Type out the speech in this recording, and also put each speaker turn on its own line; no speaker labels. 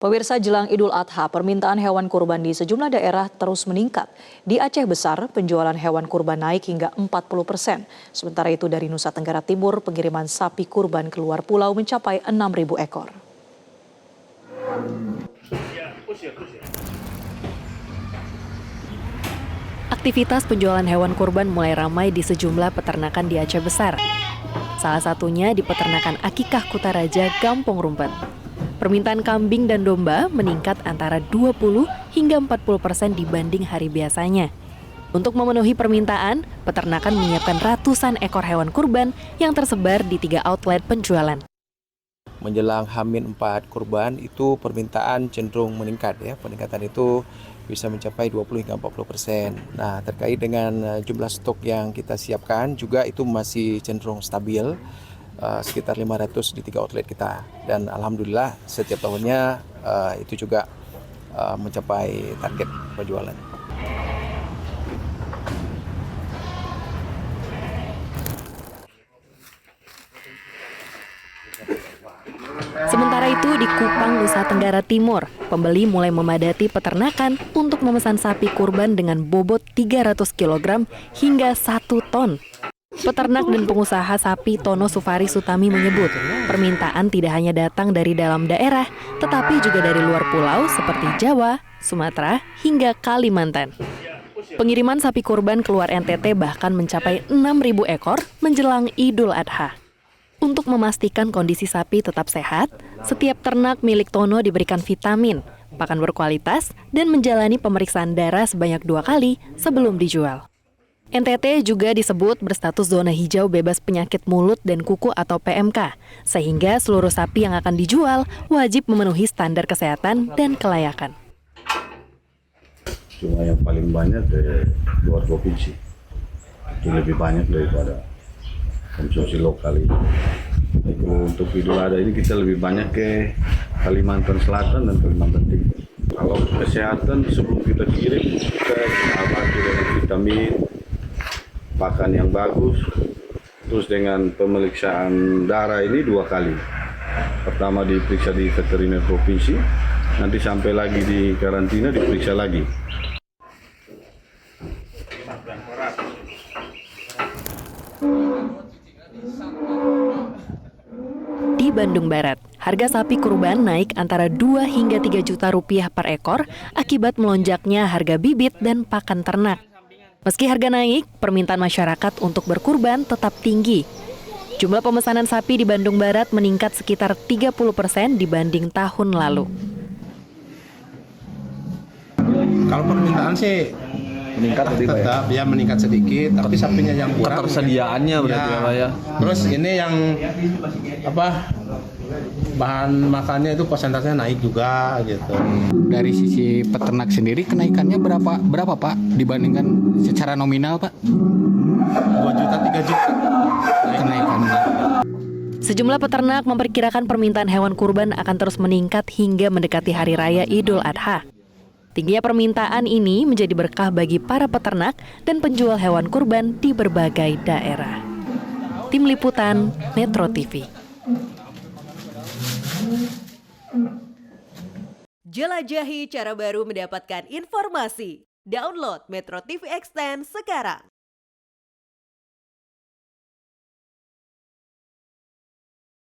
Pemirsa, jelang Idul Adha, permintaan hewan kurban di sejumlah daerah terus meningkat. Di Aceh Besar, penjualan hewan kurban naik hingga 40%. Sementara itu dari Nusa Tenggara Timur, pengiriman sapi kurban keluar pulau mencapai 6.000 ekor. Aktivitas penjualan hewan kurban mulai ramai di sejumlah peternakan di Aceh Besar. Salah satunya di peternakan Akikah Kutaraja, Kampung Rumpet. Permintaan kambing dan domba meningkat antara 20 hingga 40% dibanding hari biasanya. Untuk memenuhi permintaan, peternakan menyiapkan ratusan ekor hewan kurban yang tersebar di 3 outlet penjualan.
Menjelang H-4 kurban itu permintaan cenderung meningkat ya. Peningkatan itu bisa mencapai 20 hingga 40%. Nah, terkait dengan jumlah stok yang kita siapkan juga itu masih cenderung stabil. Sekitar 500 di 3 outlet kita, dan alhamdulillah setiap tahunnya itu juga mencapai target penjualan.
Sementara itu di Kupang, Nusa Tenggara Timur, pembeli mulai memadati peternakan untuk memesan sapi kurban dengan bobot 300 kg hingga 1 ton. Peternak dan pengusaha sapi Tono Sufari Sutami menyebut, permintaan tidak hanya datang dari dalam daerah, tetapi juga dari luar pulau seperti Jawa, Sumatera, hingga Kalimantan. Pengiriman sapi kurban keluar NTT bahkan mencapai 6.000 ekor menjelang Idul Adha. Untuk memastikan kondisi sapi tetap sehat, setiap ternak milik Tono diberikan vitamin, pakan berkualitas, dan menjalani pemeriksaan darah sebanyak 2 kali sebelum dijual. NTT juga disebut berstatus zona hijau bebas penyakit mulut dan kuku atau PMK, sehingga seluruh sapi yang akan dijual wajib memenuhi standar kesehatan dan kelayakan.
Cuma yang paling banyak dari luar provinsi, itu lebih banyak daripada konsumsi lokal ini. Itu untuk Idul Adha ini kita lebih banyak ke Kalimantan Selatan dan Kalimantan Timur. Kalau kesehatan sebelum kita kirim, kita bantu dengan vitamin, pakan yang bagus, terus dengan pemeriksaan darah ini 2 kali. Pertama diperiksa di veteriner provinsi, nanti sampai lagi di karantina diperiksa lagi.
Di Bandung Barat, harga sapi kurban naik antara 2 hingga 3 juta rupiah per ekor akibat melonjaknya harga bibit dan pakan ternak. Meski harga naik, permintaan masyarakat untuk berkurban tetap tinggi. Jumlah pemesanan sapi di Bandung Barat meningkat sekitar 30% dibanding tahun lalu.
Kalau permintaan sih
meningkat
tetap ya meningkat sedikit, tapi sapinya yang kurang.
Ketersediaannya berarti ya.
Terus ini yang bahan makannya itu persentasenya naik juga gitu.
Dari sisi peternak sendiri kenaikannya berapa Pak dibandingkan secara nominal Pak?
2 juta 3 juta
Kenaikannya.
Sejumlah peternak memperkirakan permintaan hewan kurban akan terus meningkat hingga mendekati Hari Raya Idul Adha. Tingginya permintaan ini menjadi berkah bagi para peternak dan penjual hewan kurban di berbagai daerah. Tim Liputan Metro TV.
Jelajahi cara baru mendapatkan informasi. Download Metro TV Extend sekarang.